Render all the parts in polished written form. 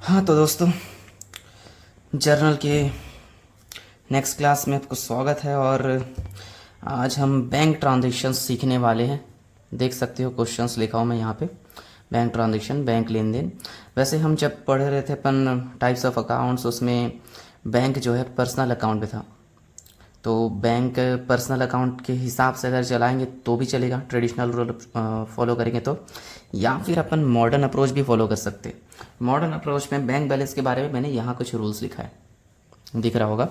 हाँ तो दोस्तों, जर्नल के नेक्स्ट क्लास में आपको स्वागत है। और आज हम बैंक ट्रांजैक्शन सीखने वाले हैं। देख सकते हो क्वेश्चंस लिखा हूँ मैं यहाँ पे। बैंक ट्रांजैक्शन, बैंक लेन देन। वैसे हम जब पढ़ रहे थे अपन टाइप्स ऑफ अकाउंट्स, उसमें बैंक जो है पर्सनल अकाउंट में था। तो बैंक पर्सनल अकाउंट के हिसाब से अगर चलाएंगे तो भी चलेगा, ट्रेडिशनल रूल फॉलो करेंगे तो, या फिर अपन मॉडर्न अप्रोच भी फॉलो कर सकते हैं। मॉडर्न अप्रोच में बैंक बैलेंस के बारे में मैंने यहाँ कुछ रूल्स लिखा है, दिख रहा होगा।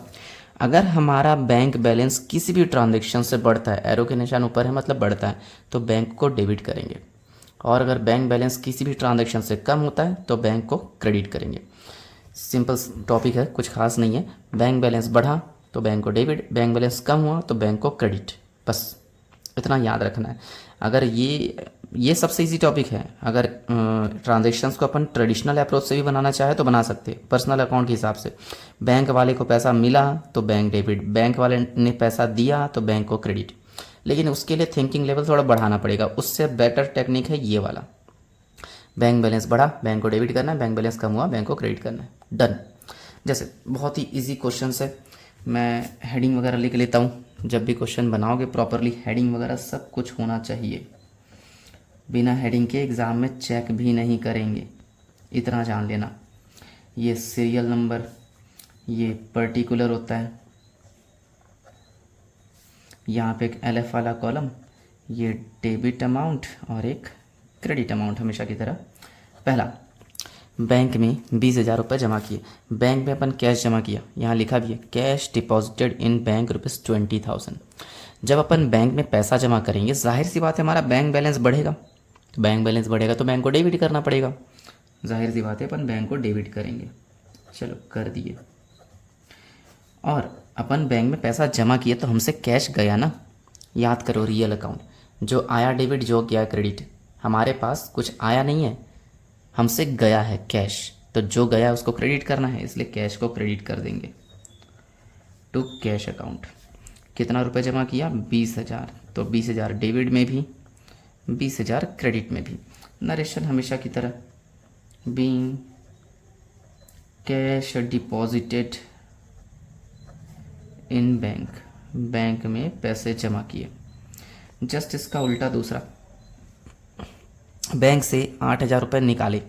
अगर हमारा बैंक बैलेंस किसी भी ट्रांजेक्शन से बढ़ता है, एरो के निशान ऊपर है मतलब बढ़ता है, तो बैंक को डेबिट करेंगे। और अगर बैंक बैलेंस किसी भी ट्रांजेक्शन से कम होता है तो बैंक को क्रेडिट करेंगे। सिंपल टॉपिक है, कुछ खास नहीं है। बैंक बैलेंस बढ़ा तो बैंक को डेबिट, बैंक बैलेंस कम हुआ तो बैंक को क्रेडिट, बस इतना याद रखना है। अगर ये सबसे इजी टॉपिक है। अगर ट्रांजेक्शन्स को अपन ट्रेडिशनल अप्रोच से भी बनाना चाहे तो बना सकते हैं, पर्सनल अकाउंट के हिसाब से। बैंक वाले को पैसा मिला तो बैंक डेबिट, बैंक वाले ने पैसा दिया तो बैंक को क्रेडिट। लेकिन उसके लिए थिंकिंग लेवल थोड़ा बढ़ाना पड़ेगा। उससे बेटर टेक्निक है ये वाला। बैंक बैलेंस बढ़ा, बैंक को डेबिट करना है, बैंक बैलेंस कम हुआ, बैंक को क्रेडिट करना है, डन। जैसे बहुत ही इजी क्वेश्चन है, मैं हेडिंग वगैरह लिख लेता हूँ। जब भी क्वेश्चन बनाओगे प्रॉपरली हेडिंग वगैरह सब कुछ होना चाहिए। बिना हेडिंग के एग्ज़ाम में चेक भी नहीं करेंगे, इतना जान लेना। ये सीरियल नंबर, ये पर्टिकुलर होता है, यहाँ पे एक एलएफ वाला कॉलम, ये डेबिट अमाउंट और एक क्रेडिट अमाउंट हमेशा की तरह। पहला, बैंक में 20,000 रुपये जमा किए। बैंक में अपन कैश जमा किया, यहाँ लिखा भी है कैश डिपॉजिटेड इन बैंक ₹20,000। जब अपन बैंक में पैसा जमा करेंगे, जाहिर सी बात है हमारा बैंक बैलेंस बढ़ेगा। तो बैंक बैलेंस बढ़ेगा तो बैंक को डेबिट करना पड़ेगा, जाहिर सी बात है अपन बैंक को डेबिट करेंगे। चलो कर दिए। और अपन बैंक में पैसा जमा किए तो हमसे कैश गया ना, याद करो रियल अकाउंट। जो आया डेबिट, जो गया क्रेडिट। हमारे पास कुछ आया नहीं है, हमसे गया है कैश, तो जो गया उसको क्रेडिट करना है, इसलिए कैश को क्रेडिट कर देंगे टू कैश अकाउंट। कितना रुपए जमा किया? 20,000। तो 20,000 डेबिट में भी, 20,000 क्रेडिट में भी। नरेशन हमेशा की तरह, being cash deposited in bank, bank में पैसे जमा किए। जस्ट इसका उल्टा दूसरा, बैंक से 8,000 रुपये निकाले,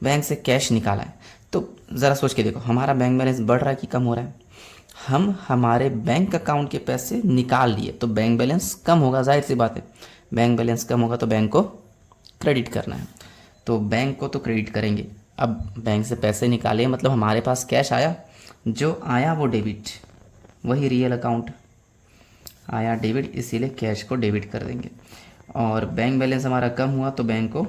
बैंक से कैश निकाला है। तो ज़रा सोच के देखो, हमारा बैंक बैलेंस बढ़ रहा है कि कम हो रहा है? हम हमारे बैंक अकाउंट के पैसे निकाल लिए तो बैंक बैलेंस कम होगा, जाहिर सी बात है। बैंक बैलेंस कम होगा तो बैंक को क्रेडिट करना है, तो बैंक को तो क्रेडिट करेंगे। अब बैंक से पैसे निकाले मतलब हमारे पास कैश आया, जो आया वो डेबिट, वही रियल अकाउंट आया डेबिट, इसीलिए कैश को डेबिट कर देंगे। और बैंक बैलेंस हमारा कम हुआ तो बैंक को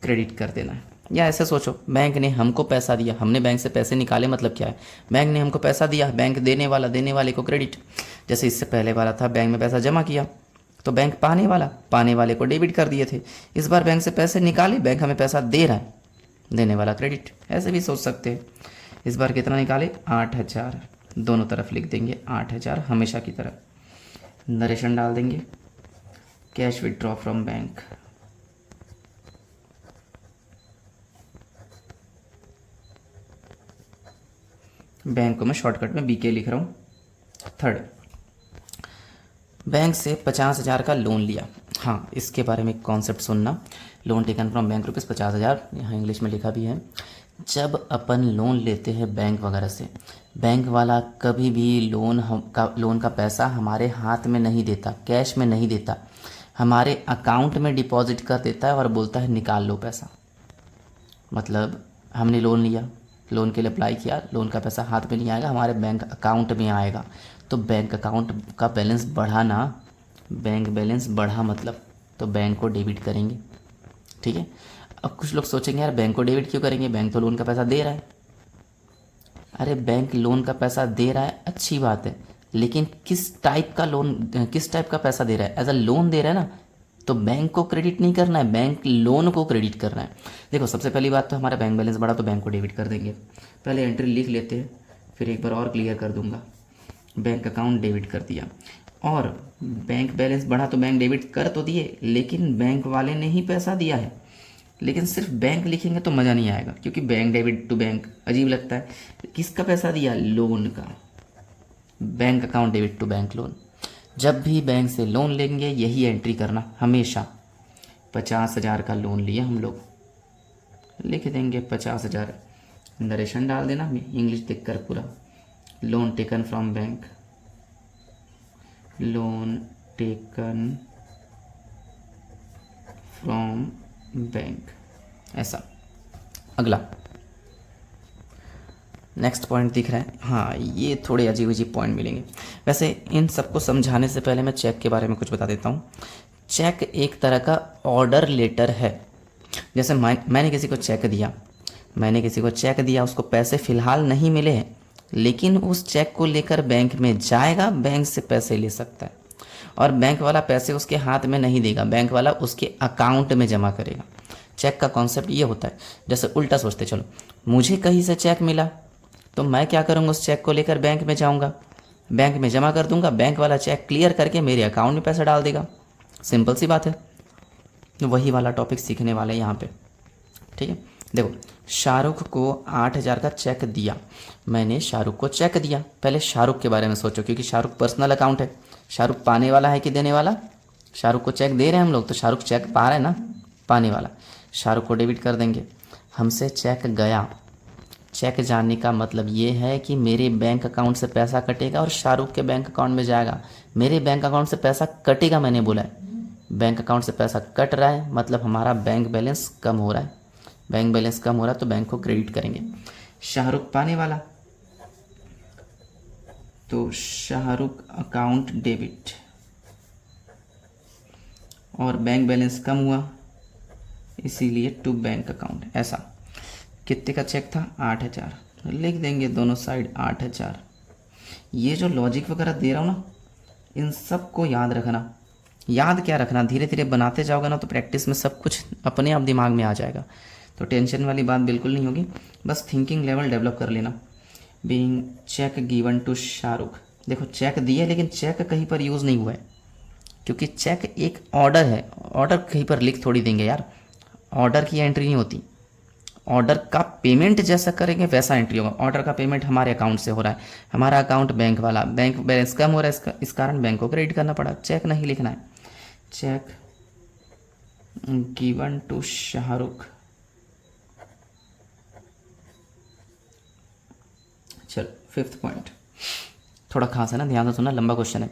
क्रेडिट कर देना है। या ऐसे सोचो, बैंक ने हमको पैसा दिया, हमने बैंक से पैसे निकाले, मतलब क्या है? बैंक ने हमको पैसा दिया, बैंक देने वाला, देने वाले को क्रेडिट। जैसे इससे पहले वाला था, बैंक में पैसा जमा किया तो बैंक पाने वाला, पाने वाले को डेबिट कर दिए थे। इस बार बैंक से पैसे निकाले, बैंक हमें पैसा दे रहा है, देने वाला क्रेडिट। ऐसे भी सोच सकते हैं। इस बार कितना निकाले? 8,000, दोनों तरफ लिख देंगे 8,000 हमेशा की तरह। नरेशन डाल देंगे, cash withdraw from bank. Bank को मैं शॉर्टकट में बीके लिख रहा हूँ। थर्ड, बैंक से 50,000 का लोन लिया। हाँ, इसके बारे में कॉन्सेप्ट सुनना। लोन टेकन फ्रॉम बैंक ₹50,000, यहाँ इंग्लिश में लिखा भी है। जब अपन लोन लेते हैं बैंक वगैरह से, बैंक वाला कभी भी लोन का पैसा हमारे हाथ में नहीं देता, कैश में नहीं देता, हमारे अकाउंट में डिपॉजिट कर देता है और बोलता है निकाल लो पैसा। मतलब हमने लोन लिया, लोन के लिए अप्लाई किया, लोन का पैसा हाथ में नहीं आएगा, हमारे बैंक अकाउंट में आएगा। तो बैंक अकाउंट का बैलेंस बढ़ा ना, बैंक बैलेंस बढ़ा मतलब तो बैंक को डेबिट करेंगे, ठीक है। अब कुछ लोग सोचेंगे यार बैंक को डेबिट क्यों करेंगे, बैंक तो लोन का पैसा दे रहा है। अरे बैंक लोन का पैसा दे रहा है, अच्छी बात है, लेकिन किस टाइप का लोन, किस टाइप का पैसा दे रहा है? एज अ लोन दे रहा है ना, तो बैंक को क्रेडिट नहीं करना है, बैंक लोन को क्रेडिट करना है। देखो, सबसे पहली बात तो हमारा बैंक बैलेंस बढ़ा तो बैंक को डेबिट कर देंगे। पहले एंट्री लिख लेते हैं, फिर एक बार और क्लियर कर दूंगा। बैंक अकाउंट डेबिट कर दिया, और बैंक बैलेंस बढ़ा तो बैंक डेबिट कर तो दिए, लेकिन बैंक वाले ने ही पैसा दिया है। लेकिन सिर्फ बैंक लिखेंगे तो मज़ा नहीं आएगा, क्योंकि बैंक डेबिट टू बैंक अजीब लगता है। किसका पैसा दिया? लोन का। Bank account debit to bank loan. जब भी बैंक से लोन लेंगे यही एंट्री करना हमेशा। 50,000 का लोन लिया हम लोग, लिख देंगे 50,000, नरेशन डाल देना इंग्लिश देखकर पूरा। Loan taken from bank, loan taken from bank, ऐसा। अगला नेक्स्ट पॉइंट दिख रहा है। हाँ, ये थोड़े अजीब अजीब पॉइंट मिलेंगे। वैसे इन सबको समझाने से पहले मैं चेक के बारे में कुछ बता देता हूँ। चेक एक तरह का ऑर्डर लेटर है। जैसे मैंने किसी को चेक दिया, उसको पैसे फ़िलहाल नहीं मिले हैं, लेकिन उस चेक को लेकर बैंक में जाएगा, बैंक से पैसे ले सकता है, और बैंक वाला पैसे उसके हाथ में नहीं देगा, बैंक वाला उसके अकाउंट में जमा करेगा। चेक का कॉन्सेप्ट ये होता है। जैसे उल्टा सोचते चलो, मुझे कहीं से चेक मिला तो मैं क्या करूँगा, उस चेक को लेकर बैंक में जाऊँगा, बैंक में जमा कर दूँगा, बैंक वाला चेक क्लियर करके मेरे अकाउंट में पैसा डाल देगा। सिंपल सी बात है। वही वाला टॉपिक सीखने वाले हैं यहाँ पे, ठीक है। देखो, शाहरुख को 8,000 का चेक दिया, मैंने शाहरुख को चेक दिया। पहले शाहरुख के बारे में सोचो, क्योंकि शाहरुख पर्सनल अकाउंट है। शाहरुख पाने वाला है कि देने वाला? शाहरुख को चेक दे रहे हैं हम लोग, तो शाहरुख चेक पा रहा है ना, पाने वाला। शाहरुख को डेबिट कर देंगे। हमसे चेक गया, चेक जाने का मतलब ये है कि मेरे बैंक अकाउंट से पैसा कटेगा और शाहरुख के बैंक अकाउंट में जाएगा। मेरे बैंक अकाउंट से पैसा कटेगा, मैंने बोला है। बैंक अकाउंट से पैसा कट रहा है मतलब हमारा बैंक बैलेंस कम हो रहा है। बैंक बैलेंस कम हो रहा है तो बैंक को क्रेडिट करेंगे। शाहरुख पाने वाला, तो शाहरुख अकाउंट डेबिट, और बैंक बैलेंस कम हुआ इसीलिए टू बैंक अकाउंट। ऐसा। कितने का चेक था? 8,000, लिख देंगे दोनों साइड 8,000। ये जो लॉजिक वगैरह दे रहा हूँ ना, इन सब को याद रखना। याद क्या रखना, धीरे धीरे बनाते जाओगे ना तो प्रैक्टिस में सब कुछ अपने आप दिमाग में आ जाएगा। तो टेंशन वाली बात बिल्कुल नहीं होगी, बस थिंकिंग लेवल डेवलप कर लेना। Being cheque given to Shahrukh, देखो चेक दिए लेकिन चेक कहीं पर यूज़ नहीं हुआ है, क्योंकि चेक एक ऑर्डर है। ऑर्डर कहीं पर लिख थोड़ी देंगे यार, ऑर्डर की एंट्री नहीं होती। ऑर्डर का पेमेंट जैसा करेंगे वैसा एंट्री होगा। ऑर्डर का पेमेंट हमारे अकाउंट से हो रहा है, हमारा अकाउंट बैंक वाला, बैंक बैलेंस कम हो रहा है, इस कारण बैंक को क्रेडिट करना पड़ा। चेक नहीं लिखना है। Cheque given to Shahrukh. चलो 5th पॉइंट थोड़ा खास है ना, ध्यान से सुनना, लंबा क्वेश्चन है।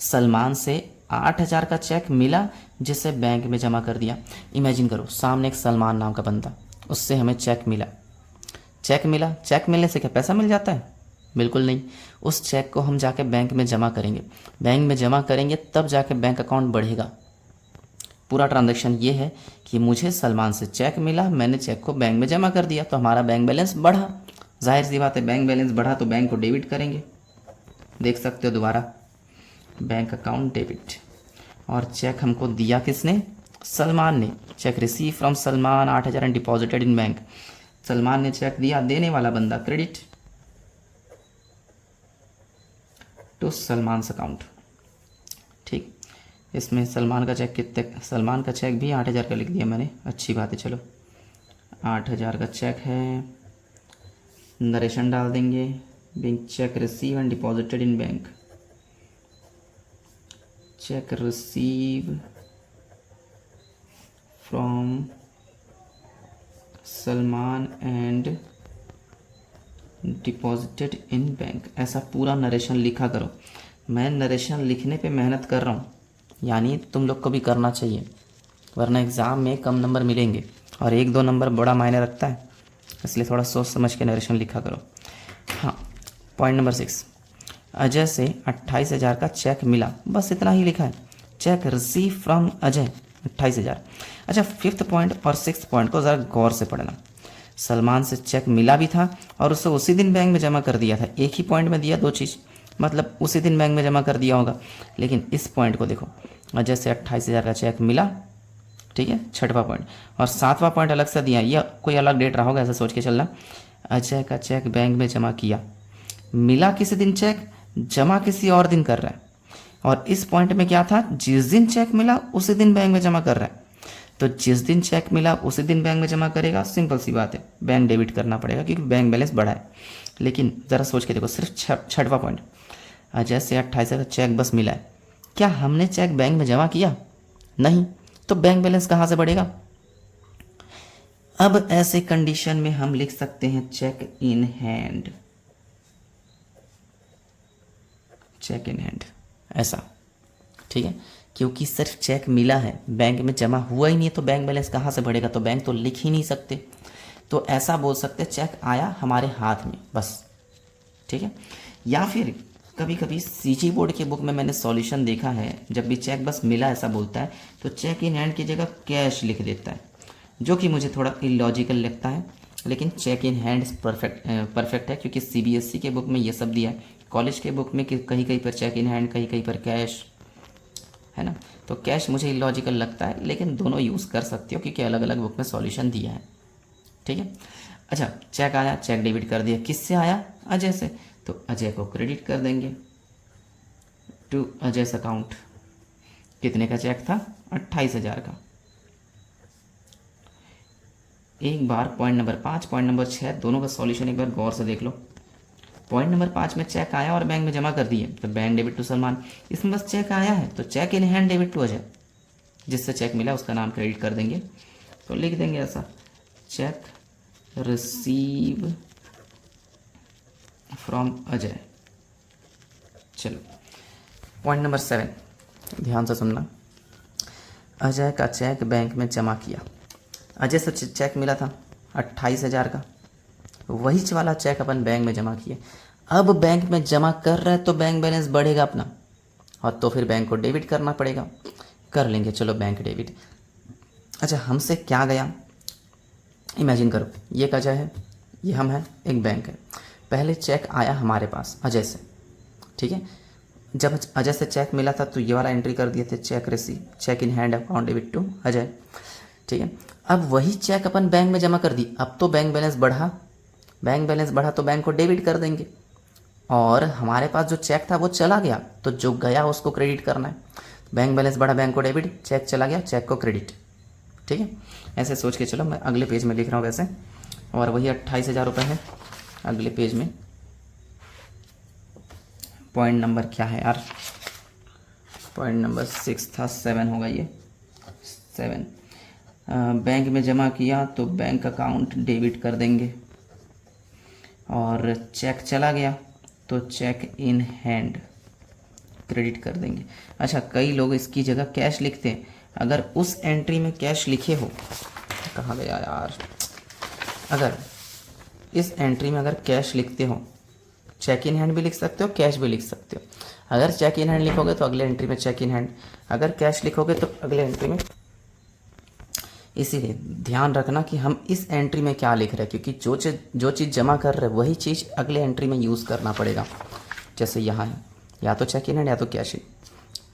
सलमान से 8,000 का चेक मिला जिसे बैंक में जमा कर दिया। इमेजिन करो, सामने एक सलमान नाम का बंदा, उससे हमें चेक मिला। चेक मिलने से क्या पैसा मिल जाता है? बिल्कुल नहीं। उस चेक को हम जाके बैंक में जमा करेंगे, बैंक में जमा करेंगे तब जाके बैंक अकाउंट बढ़ेगा। पूरा ट्रांजैक्शन ये है कि मुझे सलमान से चेक मिला, मैंने चेक को बैंक में जमा कर दिया तो हमारा बैंक बैलेंस बढ़ा। जाहिर सी बात है, बैंक बैलेंस बढ़ा तो बैंक को डेबिट करेंगे। देख सकते हो दोबारा, बैंक अकाउंट डेबिट। और चेक हमको दिया किसने? सलमान ने। Check receive from Salman 8,000 and deposited in bank. Salman ने चेक दिया, देने वाला बंदा क्रेडिट टू सलमान अकाउंट। ठीक, इसमें सलमान का चेक कितने? सलमान का चेक भी 8,000 का लिख दिया मैंने, अच्छी बात है। चलो 8,000 का चेक है, नरेशन डाल देंगे। Bank cheque receive and deposited in bank. Check receive from Salman and deposited in bank. ऐसा पूरा नरेशन लिखा करो। मैं नरेशन लिखने पे मेहनत कर रहा हूँ, यानी तुम लोग को भी करना चाहिए, वरना एग्ज़ाम में कम नंबर मिलेंगे और 1-2 नंबर बड़ा मायने रखता है, इसलिए थोड़ा सोच समझ के नरेशन लिखा करो। हाँ, पॉइंट नंबर 6, अजय से 28,000 का चेक मिला, बस इतना ही लिखा है। Check receive from Ajay 28,000। अच्छा, 5th पॉइंट और 6th पॉइंट को ज़रा गौर से पढ़ना। सलमान से चेक मिला भी था और उसे उसी दिन बैंक में जमा कर दिया था। एक ही पॉइंट में दिया 2 चीज़, मतलब उसी दिन बैंक में जमा कर दिया होगा। लेकिन इस पॉइंट को देखो, अजय से 28,000 का चेक मिला, ठीक है, 6वां पॉइंट। और 7वां पॉइंट अलग से दिया, या कोई अलग डेट रहा होगा, ऐसा सोच के चलना। अजय का चेक बैंक में जमा किया, मिला किसी दिन चेक, जमा किसी और दिन कर रहा है। और इस पॉइंट में क्या था, जिस दिन चेक मिला उसी दिन बैंक में जमा कर रहा है। तो जिस दिन चेक मिला उसी दिन बैंक में जमा करेगा, सिंपल सी बात है, बैंक डेबिट करना पड़ेगा क्योंकि बैंक बैलेंस बढ़ा है। लेकिन ज़रा सोच के देखो, सिर्फ छठवां पॉइंट, अजय से 28 का चेक बस मिला है, क्या हमने चेक बैंक में जमा किया? नहीं, तो बैंक बैलेंस कहाँ से बढ़ेगा? अब ऐसे कंडीशन में हम लिख सकते हैं cheque in hand, cheque in hand ऐसा, ठीक है, क्योंकि सिर्फ चेक मिला है, बैंक में जमा हुआ ही नहीं है, तो बैंक बैलेंस कहाँ से बढ़ेगा? तो बैंक तो लिख ही नहीं सकते, तो ऐसा बोल सकते चेक आया हमारे हाथ में बस, ठीक है। या फिर कभी कभी सीजी बोर्ड के बुक में मैंने सॉल्यूशन देखा है, जब भी चेक बस मिला ऐसा बोलता है तो चेक इन हैंड की जगह कैश लिख देता है, जो कि मुझे थोड़ा इलॉजिकल लगता है। लेकिन चेक इन हैंड परफेक्ट है क्योंकि सीबीएसई के बुक में ये सब दिया है, कॉलेज के बुक में कहीं कहीं पर चेक इन हैंड, कहीं कहीं पर कैश, है ना। तो कैश मुझे इलॉजिकल लगता है, लेकिन दोनों यूज़ कर सकते हो क्योंकि अलग अलग बुक में सॉल्यूशन दिया है, ठीक है। अच्छा, चेक आया, चेक डेबिट कर दिया, किससे आया? अजय से, तो अजय को क्रेडिट कर देंगे टू अजय's अकाउंट। कितने का चेक था? 28,000 का। एक बार पॉइंट नंबर 5, पॉइंट नंबर 6 दोनों का सॉल्यूशन एक बार गौर से देख लो। पॉइंट नंबर 5 में चेक आया और बैंक में जमा कर दिए, तो बैंक डेबिट टू सलमान। इसमें बस चेक आया है तो cheque in hand debit to Ajay, जिससे चेक मिला उसका नाम क्रेडिट कर देंगे। तो लिख देंगे ऐसा, चेक रिसीव फ्रॉम अजय। चलो पॉइंट नंबर 7, ध्यान से सुनना। अजय का चेक बैंक में जमा किया, अजय से चेक मिला था 28,000 का, वही वाला चेक अपन बैंक में जमा किए। अब बैंक में जमा कर रहा है तो बैंक बैलेंस बढ़ेगा अपना, और तो फिर बैंक को डेबिट करना पड़ेगा, कर लेंगे, चलो बैंक डेबिट। अच्छा, हमसे क्या गया? इमेजिन करो, ये एक अजय है, ये हम हैं, एक बैंक है। पहले चेक आया हमारे पास अजय से, ठीक है। जब अजय से चेक मिला था तो ये वाला एंट्री कर दिए थे, cheque receive, cheque in hand account debit to Ajay, ठीक है। अब वही चेक अपन बैंक में जमा कर दी, अब तो बैंक बैलेंस बढ़ा, बैंक बैलेंस बढ़ा तो बैंक को डेबिट कर देंगे, और हमारे पास जो चेक था वो चला गया, तो जो गया उसको क्रेडिट करना है। बैंक बैलेंस बढ़ा, बैंक को डेबिट, चेक चला गया, चेक को क्रेडिट, ठीक है। ऐसे सोच के चलो, मैं अगले पेज में लिख रहा हूँ वैसे, और वही 28,000 रुपये है अगले पेज में। पॉइंट नंबर क्या है यार? पॉइंट नंबर 6 था, 7 होगा ये, 7। बैंक में जमा किया तो बैंक अकाउंट डेबिट कर देंगे, और चेक चला गया तो चेक इन हैंड क्रेडिट कर देंगे। अच्छा, कई लोग इसकी जगह कैश लिखते हैं, अगर उस एंट्री में कैश लिखे हो, कहाँ गया यार, अगर इस एंट्री में अगर कैश लिखते हो, चेक इन हैंड भी लिख सकते हो, कैश भी लिख सकते हो। अगर चेक इन हैंड लिखोगे तो अगले एंट्री में चेक इन हैंड, अगर कैश लिखोगे तो अगले एंट्री में। इसीलिए ध्यान रखना कि हम इस एंट्री में क्या लिख रहे हैं, क्योंकि जो चीज़ जमा कर रहे हैं वही चीज़ अगले एंट्री में यूज़ करना पड़ेगा। जैसे यहाँ है, या तो चेक इन हैंड या तो कैश,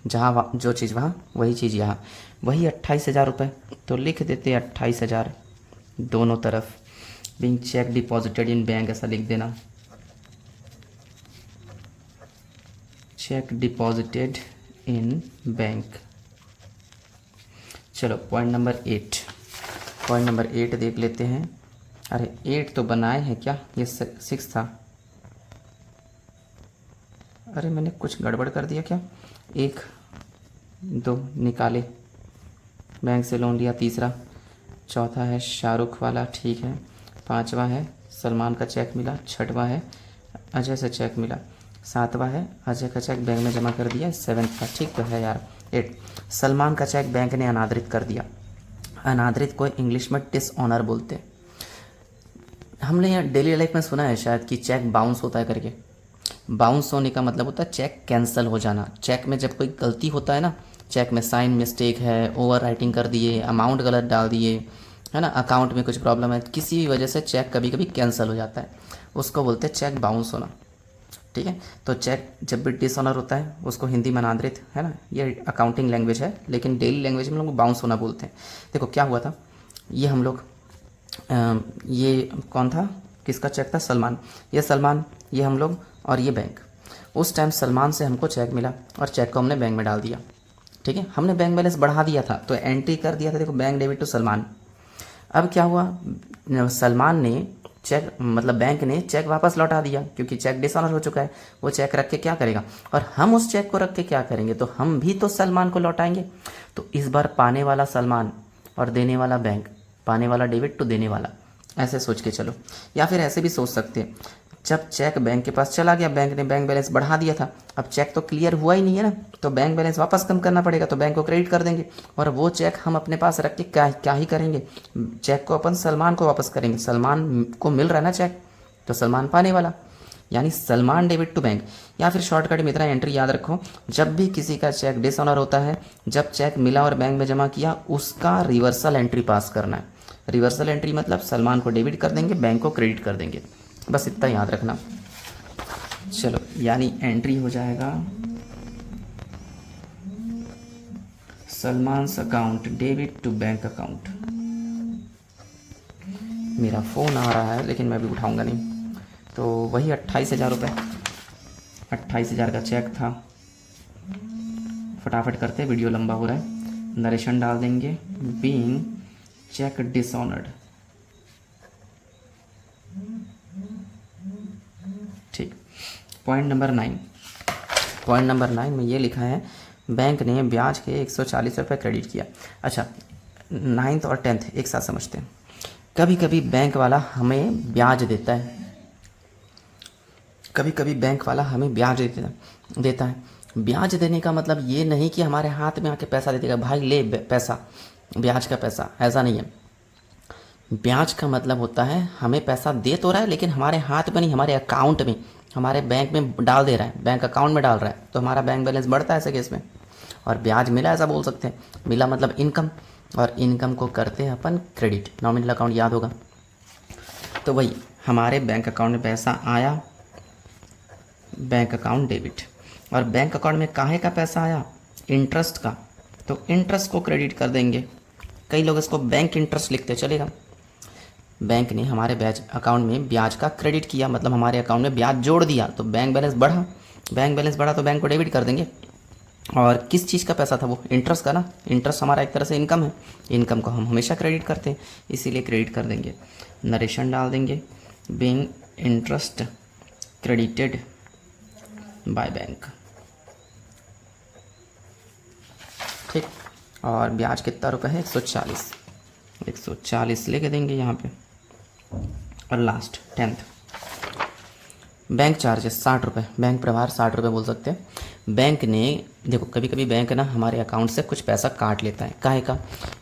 जहाँ जो चीज़ वहाँ वही चीज़ यहाँ, वही 28,000 रुपये, तो लिख देते 28,000 दोनों तरफ। Being check deposited in bank ऐसा लिख देना, चेक डिपॉजिटेड इन बैंक। चलो पॉइंट नंबर 8, पॉइंट नंबर 8 देख लेते हैं। अरे 8 तो बनाए हैं क्या, ये 6 था। अरे मैंने कुछ गड़बड़ कर दिया क्या? 1 2 निकाले, बैंक से लोन लिया, तीसरा, चौथा है शाहरुख वाला, ठीक है, 5वां है सलमान का चेक मिला, 6वां है अजय से चेक मिला, 7वां है अजय का चेक बैंक में जमा कर दिया, 7 का, ठीक तो है यार। 8 सलमान का चेक बैंक ने अनादरित कर दिया। अनादरित को इंग्लिश में डिसऑनर बोलते हैं। हमने यहाँ डेली लाइफ में सुना है शायद कि चेक बाउंस होता है करके। बाउंस होने का मतलब होता है चेक कैंसिल हो जाना। चेक में जब कोई गलती होता है ना, चेक में साइन मिस्टेक है, ओवर राइटिंग कर दिए, अमाउंट गलत डाल दिए, है ना, अकाउंट में कुछ प्रॉब्लम है, किसी भी वजह से चेक कभी कभी कैंसिल हो जाता है, उसको बोलते हैं चेक बाउंस होना, ठीक है। तो चेक जब भी डिसऑनर होता है उसको हिंदी में अनादरित, है ना, ये अकाउंटिंग लैंग्वेज है, लेकिन डेली लैंग्वेज में हम लोग बाउंस होना बोलते हैं। देखो क्या हुआ था, ये हम लोग ये कौन था, किसका चेक था, सलमान, ये सलमान, ये हम लोग और ये बैंक। उस टाइम सलमान से हमको चेक मिला और चेक को हमने बैंक में डाल दिया, ठीक है, हमने बैंक बैलेंस बढ़ा दिया था तो एंट्री कर दिया था, देखो बैंक डेबिट टू सलमान। अब क्या हुआ, सलमान ने चेक मतलब बैंक ने चेक वापस लौटा दिया क्योंकि चेक डिसऑनर हो चुका है। वो चेक रख के क्या करेगा, और हम उस चेक को रख के क्या करेंगे, तो हम भी तो सलमान को लौटाएंगे। तो इस बार पाने वाला सलमान और देने वाला बैंक, पाने वाला डेबिट टू देने वाला, ऐसे सोच के चलो। या फिर ऐसे भी सोच सकते हैं, जब चेक बैंक के पास चला गया, बैंक ने बैंक बैलेंस बढ़ा दिया था, अब चेक तो क्लियर हुआ ही नहीं है ना, तो बैंक बैलेंस वापस कम करना पड़ेगा, तो बैंक को क्रेडिट कर देंगे और वो चेक हम अपने पास रख के क्या ही करेंगे, चेक को अपन सलमान को वापस करेंगे। सलमान को मिल रहा है ना चेक, तो सलमान पाने वाला, यानी सलमान डेबिट टू बैंक। या फिर शॉर्टकट में इतना एंट्री याद रखो, जब भी किसी का चेक डिसऑनर होता है, जब चेक मिला और बैंक में जमा किया, उसका रिवर्सल एंट्री पास करना है। रिवर्सल एंट्री मतलब सलमान को डेबिट कर देंगे, बैंक को क्रेडिट कर देंगे, बस इतना याद रखना। चलो, यानी एंट्री हो जाएगा Salman's account debit to bank account. मेरा फ़ोन आ रहा है लेकिन मैं भी उठाऊंगा नहीं। तो वही 28,000 रुपये, 28,000 का चेक था। फटाफट करते, वीडियो लंबा हो रहा है। नरेशन डाल देंगे, बीइंग चेक डिसऑनर्ड। ठीक, पॉइंट नंबर 9 में ये लिखा है, बैंक ने ब्याज के 140 रुपये क्रेडिट किया। अच्छा, 9th और 10th एक साथ समझते हैं। कभी कभी बैंक वाला हमें ब्याज देता है, कभी कभी बैंक वाला हमें ब्याज देता है। ब्याज देने का मतलब ये नहीं कि हमारे हाथ में आके पैसा दे देगा, भाई ले पैसा, ब्याज का पैसा, ऐसा नहीं है। ब्याज का मतलब होता है हमें पैसा दे तो रहा है लेकिन हमारे हाथ में नहीं, हमारे अकाउंट में, हमारे बैंक में डाल दे रहा है, बैंक अकाउंट में डाल रहा है, तो हमारा बैंक बैलेंस बढ़ता है ऐसे केस में। और ब्याज मिला ऐसा बोल सकते हैं, मिला मतलब इनकम, और इनकम को करते हैं अपन क्रेडिट। नॉमिनल अकाउंट याद होगा, तो वही हमारे बैंक अकाउंट में पैसा आया, बैंक अकाउंट डेबिट। और बैंक अकाउंट में काहे का पैसा आया, इंटरेस्ट का, तो इंटरेस्ट को क्रेडिट कर देंगे। कई लोग इसको बैंक इंटरेस्ट लिखते, चलेगा। बैंक ने हमारे ब्याज अकाउंट में ब्याज का क्रेडिट किया, मतलब हमारे अकाउंट में ब्याज जोड़ दिया, तो बैंक बैलेंस बढ़ा, बैंक बैलेंस बढ़ा तो बैंक को डेबिट कर देंगे। और किस चीज़ का पैसा था वो, इंटरेस्ट का ना। इंटरेस्ट हमारा एक तरह से इनकम है, इनकम को हम हमेशा क्रेडिट करते हैं, इसीलिए क्रेडिट कर देंगे। नरेशन डाल देंगे, being interest credited by bank. ठीक, और ब्याज कितना रुपये है, 140 लेके देंगे यहाँ पे। और लास्ट 10th, बैंक चार्जेस 60 रुपये, बैंक प्रभार 60 रुपये बोल सकते हैं। बैंक ने देखो, कभी कभी बैंक ना हमारे अकाउंट से कुछ पैसा काट लेता है, काहे का,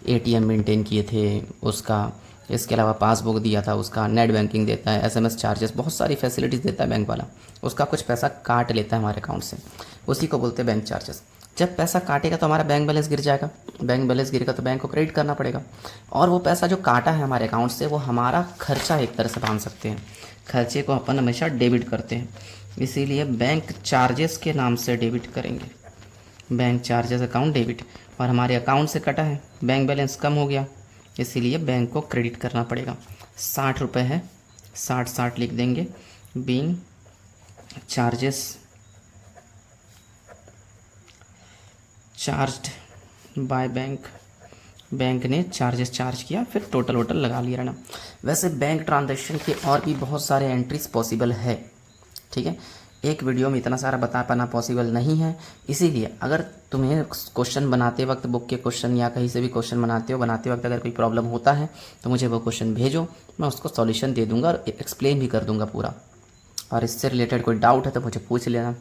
ATM मेंटेन किए थे उसका, इसके अलावा पासबुक दिया था उसका, नेट बैंकिंग देता है, SMS चार्जेस, बहुत सारी फैसिलिटीज़ देता है बैंक वाला, उसका कुछ पैसा काट लेता है हमारे अकाउंट से, उसी को बोलते हैं बैंक चार्जेस। जब पैसा काटेगा तो हमारा बैंक बैलेंस गिर जाएगा, बैंक बैलेंस गिरेगा तो बैंक को क्रेडिट करना पड़ेगा। और वो पैसा जो काटा है हमारे अकाउंट से, वो हमारा खर्चा एक तरह से मान सकते हैं, खर्चे को अपन हमेशा डेबिट करते हैं, इसीलिए बैंक चार्जेस के नाम से डेबिट करेंगे। बैंक चार्जेस अकाउंट डेबिट, और हमारे अकाउंट से कटा है, बैंक बैलेंस कम हो गया, इसीलिए बैंक को क्रेडिट करना पड़ेगा। 60 रुपये है, 60 लिख देंगे, being charges charged by bank, bank ने चार्जेस चार्ज किया, फिर टोटल वोटल लगा लिया ना। वैसे बैंक ट्रांजैक्शन के और भी बहुत सारे एंट्रीज पॉसिबल है, ठीक है, एक वीडियो में इतना सारा बता पाना पॉसिबल नहीं है। इसीलिए अगर तुम्हें क्वेश्चन बनाते वक्त, बुक के क्वेश्चन या कहीं से भी क्वेश्चन बनाते वक्त अगर कोई प्रॉब्लम होता है तो मुझे वो क्वेश्चन भेजो, मैं उसको सॉल्यूशन दे दूंगा और एक्सप्लेन भी कर दूंगा पूरा। और इससे रिलेटेड कोई डाउट है तो मुझे पूछ लेना।